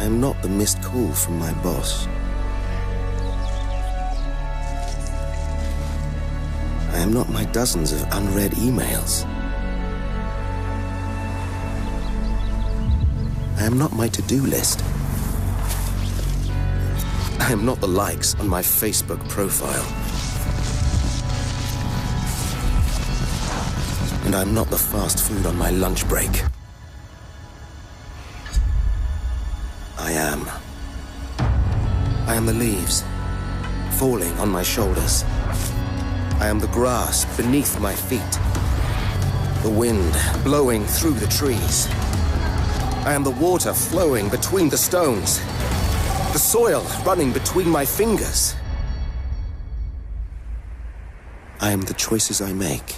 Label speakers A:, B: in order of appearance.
A: I am not the missed call from my boss. I am not my dozens of unread emails. I am not my to-do list. I am not the likes on my Facebook profile. And I'm not the fast food on my lunch break. I am. I am the leaves falling on my shoulders. I am the grass beneath my feet. The wind blowing through the trees. I am the water flowing between the stones. The soil running between my fingers. I am the choices I make.